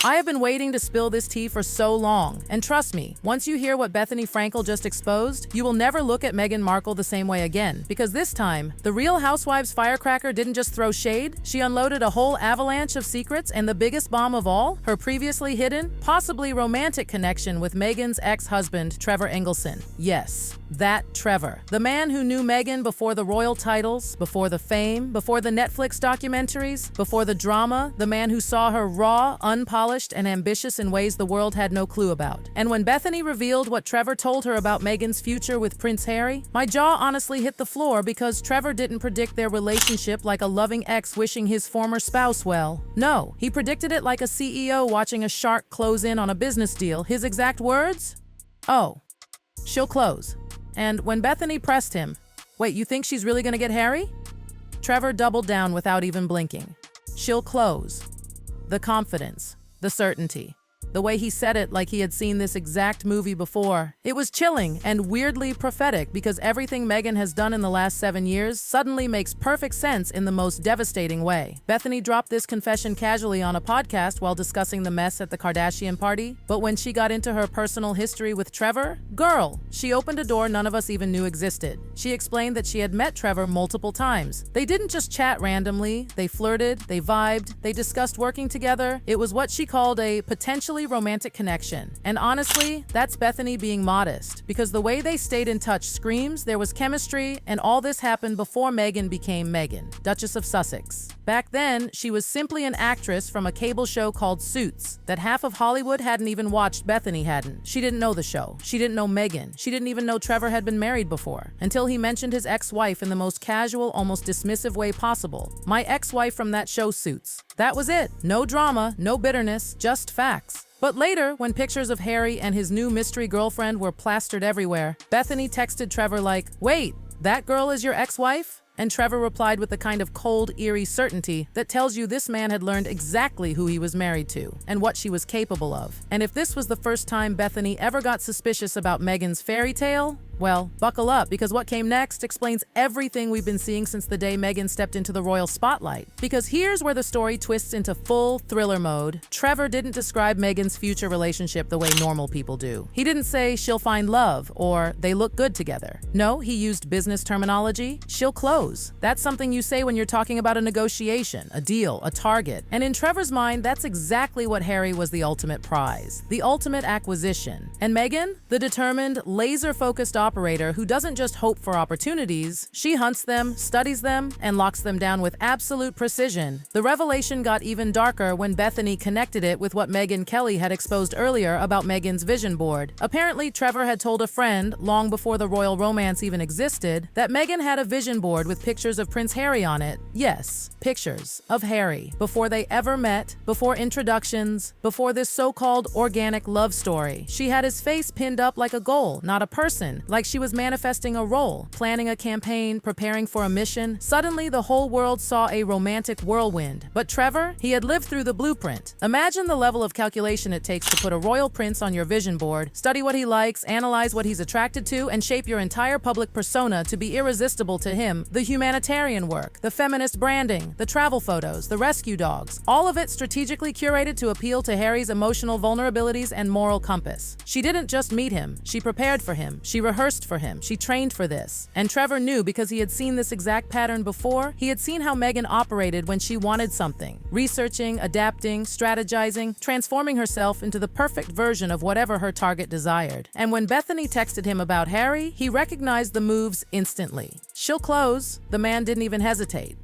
I have been waiting to spill this tea for so long, and trust me, once you hear what Bethenny Frankel just exposed, you will never look at Meghan Markle the same way again, because this time, the Real Housewives firecracker didn't just throw shade, she unloaded a whole avalanche of secrets, and the biggest bomb of all, her previously hidden, possibly romantic connection with Meghan's ex-husband, Trevor Engelson. Yes, that Trevor. The man who knew Meghan before the royal titles, before the fame, before the Netflix documentaries, before the drama, the man who saw her raw, unpolished, and ambitious in ways the world had no clue about. And when Bethany revealed what Trevor told her about Meghan's future with Prince Harry, my jaw honestly hit the floor because Trevor didn't predict their relationship like a loving ex wishing his former spouse well. No, he predicted it like a CEO watching a shark close in on a business deal. His exact words? "Oh, she'll close." And when Bethany pressed him, "Wait, you think she's really gonna get Harry?" Trevor doubled down without even blinking. "She'll close." The confidence. The certainty. The way he said it like he had seen this exact movie before. It was chilling and weirdly prophetic because everything Meghan has done in the last 7 years suddenly makes perfect sense in the most devastating way. Bethany dropped this confession casually on a podcast while discussing the mess at the Kardashian party, but when she got into her personal history with Trevor, girl, she opened a door none of us even knew existed. She explained that she had met Trevor multiple times. They didn't just chat randomly, they flirted, they vibed, they discussed working together. It was what she called a potentially romantic connection. And honestly, that's Bethany being modest, because the way they stayed in touch screams there was chemistry, and all this happened before Meghan became Meghan, Duchess of Sussex. Back then, she was simply an actress from a cable show called Suits that half of Hollywood hadn't even watched. Bethany hadn't. She didn't know the show. She didn't know Meghan. She didn't even know Trevor had been married before, until he mentioned his ex-wife in the most casual, almost dismissive way possible. "My ex-wife from that show Suits." That was it. No drama, no bitterness, just facts. But later, when pictures of Harry and his new mystery girlfriend were plastered everywhere, Bethany texted Trevor like, "Wait, that girl is your ex-wife?" And Trevor replied with the kind of cold, eerie certainty that tells you this man had learned exactly who he was married to and what she was capable of. And if this was the first time Bethany ever got suspicious about Meghan's fairy tale, well, buckle up, because what came next explains everything we've been seeing since the day Meghan stepped into the royal spotlight. Because here's where the story twists into full thriller mode. Trevor didn't describe Meghan's future relationship the way normal people do. He didn't say she'll find love or they look good together. No, he used business terminology. She'll close. That's something you say when you're talking about a negotiation, a deal, a target. And in Trevor's mind, that's exactly what Harry was: the ultimate prize, the ultimate acquisition. And Meghan, the determined, laser-focused operator who doesn't just hope for opportunities, she hunts them, studies them, and locks them down with absolute precision. The revelation got even darker when Bethany connected it with what Megyn Kelly had exposed earlier about Meghan's vision board. Apparently, Trevor had told a friend, long before the royal romance even existed, that Meghan had a vision board with pictures of Prince Harry on it. Yes, pictures of Harry, before they ever met, before introductions, before this so-called organic love story. She had his face pinned up like a goal, not a person, like she was manifesting a role, planning a campaign, preparing for a mission. Suddenly, the whole world saw a romantic whirlwind. But Trevor, he had lived through the blueprint. Imagine the level of calculation it takes to put a royal prince on your vision board, study what he likes, analyze what he's attracted to, and shape your entire public persona to be irresistible to him. The humanitarian work, the feminist branding, the travel photos, the rescue dogs, all of it strategically curated to appeal to Harry's emotional vulnerabilities and moral compass. She didn't just meet him, she prepared for him, she rehearsed for him, she trained for this. And Trevor knew because he had seen this exact pattern before. He had seen how Meghan operated when she wanted something, researching, adapting, strategizing, transforming herself into the perfect version of whatever her target desired. And when Bethany texted him about Harry, he recognized the moves instantly. She'll close. The man didn't even hesitate.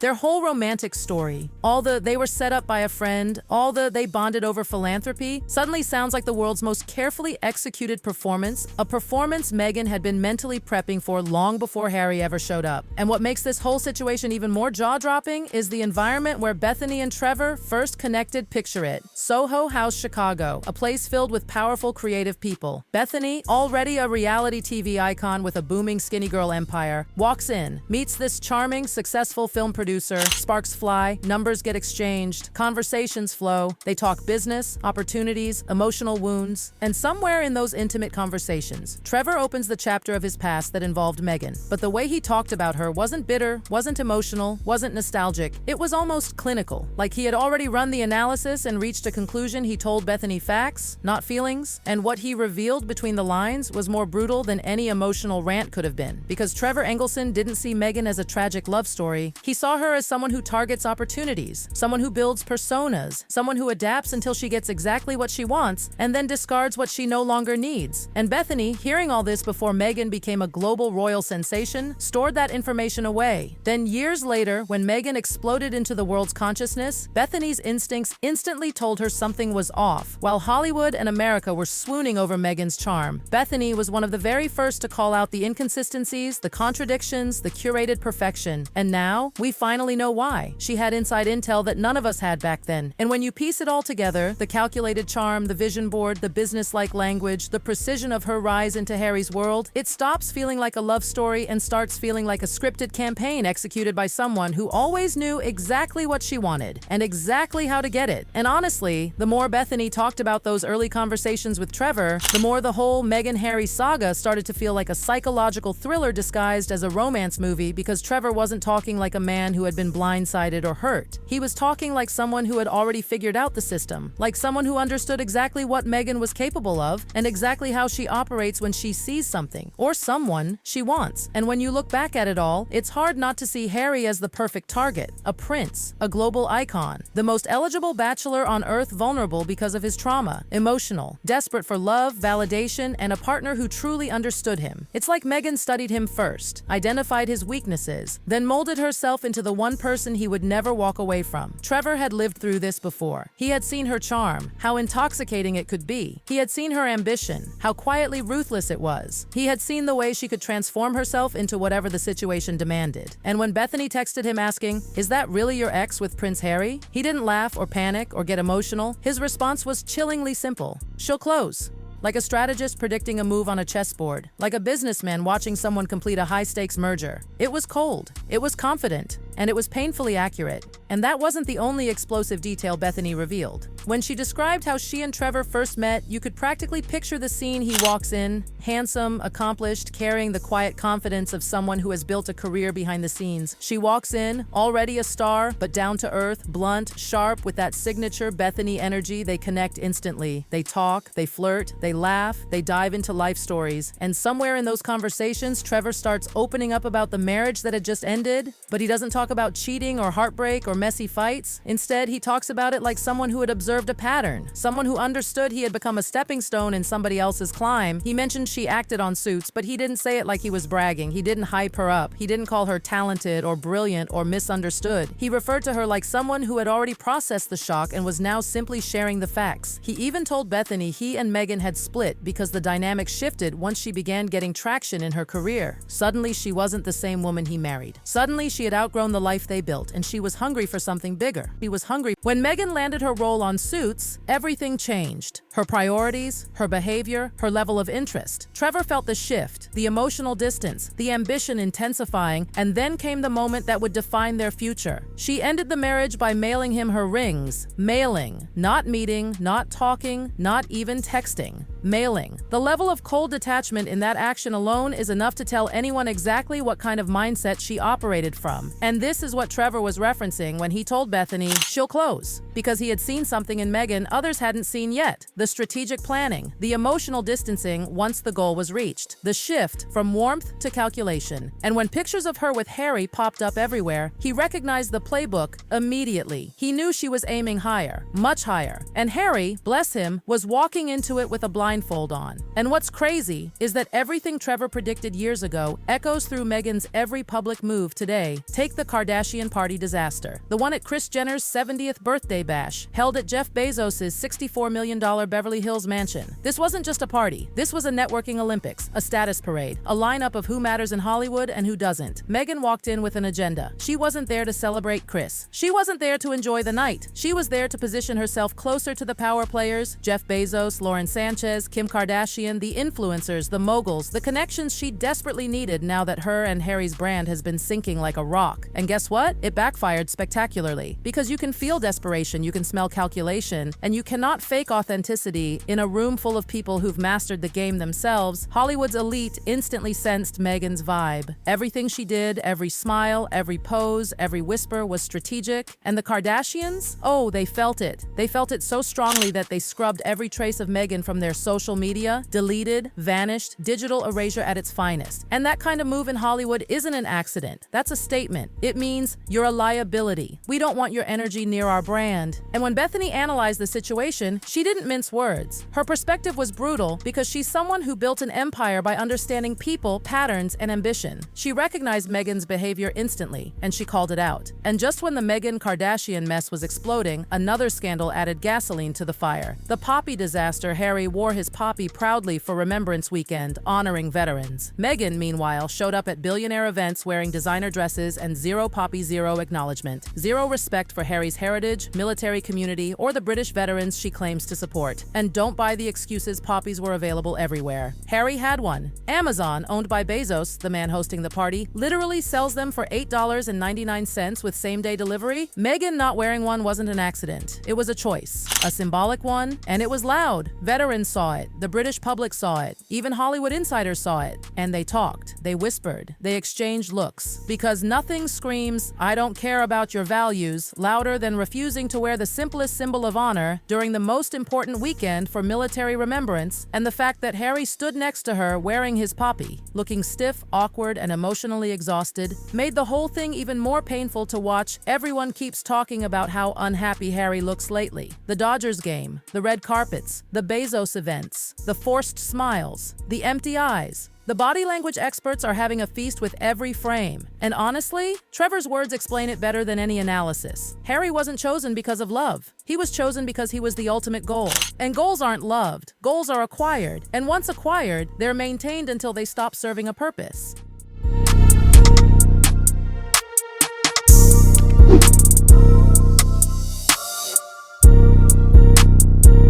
Their whole romantic story, all the they were set up by a friend, all the they bonded over philanthropy, suddenly sounds like the world's most carefully executed performance, a performance Meghan had been mentally prepping for long before Harry ever showed up. And what makes this whole situation even more jaw-dropping is the environment where Bethany and Trevor first connected. Picture it: Soho House, Chicago, a place filled with powerful, creative people. Bethany, already a reality TV icon with a booming skinny girl empire, walks in, meets this charming, successful film producer producer, sparks fly, numbers get exchanged, conversations flow, they talk business, opportunities, emotional wounds, and somewhere in those intimate conversations, Trevor opens the chapter of his past that involved Meghan. But the way he talked about her wasn't bitter, wasn't emotional, wasn't nostalgic. It was almost clinical, like he had already run the analysis and reached a conclusion. He told Bethany facts, not feelings, and what he revealed between the lines was more brutal than any emotional rant could have been. Because Trevor Engelson didn't see Meghan as a tragic love story, he saw her as someone who targets opportunities, someone who builds personas, someone who adapts until she gets exactly what she wants and then discards what she no longer needs. And Bethany, hearing all this before Meghan became a global royal sensation, stored that information away. Then years later, when Meghan exploded into the world's consciousness, Bethany's instincts instantly told her something was off. While Hollywood and America were swooning over Meghan's charm, Bethany was one of the very first to call out the inconsistencies, the contradictions, the curated perfection. And now, we finally know why. She had inside intel that none of us had back then. And when you piece it all together, the calculated charm, the vision board, the business-like language, the precision of her rise into Harry's world, it stops feeling like a love story and starts feeling like a scripted campaign executed by someone who always knew exactly what she wanted and exactly how to get it. And honestly, the more Bethany talked about those early conversations with Trevor, the more the whole Meghan-Harry saga started to feel like a psychological thriller disguised as a romance movie, because Trevor wasn't talking like a man who had been blindsided or hurt. He was talking like someone who had already figured out the system, like someone who understood exactly what Meghan was capable of and exactly how she operates when she sees something or someone she wants. And when you look back at it all, it's hard not to see Harry as the perfect target, a prince, a global icon, the most eligible bachelor on earth, vulnerable because of his trauma, emotional, desperate for love, validation, and a partner who truly understood him. It's like Meghan studied him first, identified his weaknesses, then molded herself into the one person he would never walk away from. Trevor had lived through this before. He had seen her charm, how intoxicating it could be. He had seen her ambition, how quietly ruthless it was. He had seen the way she could transform herself into whatever the situation demanded. And when Bethany texted him asking, "Is that really your ex with Prince Harry?" he didn't laugh or panic or get emotional. His response was chillingly simple. "She'll close." Like a strategist predicting a move on a chessboard, like a businessman watching someone complete a high-stakes merger. It was cold, it was confident, and it was painfully accurate. And that wasn't the only explosive detail Bethany revealed. When she described how she and Trevor first met, you could practically picture the scene. He walks in, handsome, accomplished, carrying the quiet confidence of someone who has built a career behind the scenes. She walks in, already a star, but down to earth, blunt, sharp, with that signature Bethany energy. They connect instantly. They talk, they flirt, they laugh, they dive into life stories. And somewhere in those conversations, Trevor starts opening up about the marriage that had just ended, but he doesn't talk about cheating or heartbreak or messy fights. Instead, he talks about it like someone who had observed a pattern, someone who understood he had become a stepping stone in somebody else's climb. He mentioned she acted on Suits, but he didn't say it like he was bragging. He didn't hype her up. He didn't call her talented or brilliant or misunderstood. He referred to her like someone who had already processed the shock and was now simply sharing the facts. He even told Bethany he and Meghan had split because the dynamic shifted once she began getting traction in her career. Suddenly, she wasn't the same woman he married. Suddenly, she had outgrown the life they built, and she was hungry for something bigger. She was hungry. When Meghan landed her role on Suits, everything changed. Her priorities, her behavior, her level of interest. Trevor felt the shift, the emotional distance, the ambition intensifying, and then came the moment that would define their future. She ended the marriage by mailing him her rings. Mailing. Not meeting, not talking, not even texting. Mailing. The level of cold detachment in that action alone is enough to tell anyone exactly what kind of mindset she operated from. And this is what Trevor was referencing when he told Bethany she'll close, because he had seen something in Meghan others hadn't seen yet. The strategic planning, the emotional distancing once the goal was reached, the shift from warmth to calculation. And when pictures of her with Harry popped up everywhere, he recognized the playbook immediately. He knew she was aiming higher, much higher. And Harry, bless him, was walking into it with a blindfold on. And what's crazy is that everything Trevor predicted years ago echoes through Meghan's every public move today. Take the Kardashian party disaster, the one at Kris Jenner's 70th birthday bash, held at Jeff Bezos' $64 million Beverly Hills mansion. This wasn't just a party. This was a networking Olympics, a status parade, a lineup of who matters in Hollywood and who doesn't. Meghan walked in with an agenda. She wasn't there to celebrate Kris. She wasn't there to enjoy the night. She was there to position herself closer to the power players, Jeff Bezos, Lauren Sanchez, Suarez, Kim Kardashian, the influencers, the moguls, the connections she desperately needed now that her and Harry's brand has been sinking like a rock. And guess what? It backfired spectacularly. Because you can feel desperation, you can smell calculation, and you cannot fake authenticity in a room full of people who've mastered the game themselves. Hollywood's elite instantly sensed Meghan's vibe. Everything she did, every smile, every pose, every whisper was strategic. And the Kardashians? Oh, they felt it. They felt it so strongly that they scrubbed every trace of Meghan from their social media, deleted, vanished, digital erasure at its finest. And that kind of move in Hollywood isn't an accident. That's a statement. It means you're a liability. We don't want your energy near our brand. And when Bethany analyzed the situation, she didn't mince words. Her perspective was brutal because she's someone who built an empire by understanding people, patterns, and ambition. She recognized Meghan's behavior instantly, and she called it out. And just when the Meghan Kardashian mess was exploding, another scandal added gasoline to the fire. The poppy disaster. Harry wore his poppy proudly for Remembrance Weekend, honoring veterans. Meghan, meanwhile, showed up at billionaire events wearing designer dresses and zero poppy, zero acknowledgement. Zero respect for Harry's heritage, military community, or the British veterans she claims to support. And don't buy the excuses poppies were available everywhere. Harry had one. Amazon, owned by Bezos, the man hosting the party, literally sells them for $8.99 with same-day delivery. Meghan not wearing one wasn't an accident. It was a choice. A symbolic one, and it was loud. Veterans saw it. The British public saw it. Even Hollywood insiders saw it. And they talked. They whispered. They exchanged looks. Because nothing screams, "I don't care about your values," louder than refusing to wear the simplest symbol of honor during the most important weekend for military remembrance, and the fact that Harry stood next to her wearing his poppy, looking stiff, awkward, and emotionally exhausted, made the whole thing even more painful to watch. Everyone keeps talking about how unhappy Harry looks lately. The Dodgers game, the red carpets, the Bezos events, the forced smiles, the empty eyes. The body language experts are having a feast with every frame. And honestly, Trevor's words explain it better than any analysis. Harry wasn't chosen because of love. He was chosen because he was the ultimate goal. And goals aren't loved. Goals are acquired. And once acquired, they're maintained until they stop serving a purpose.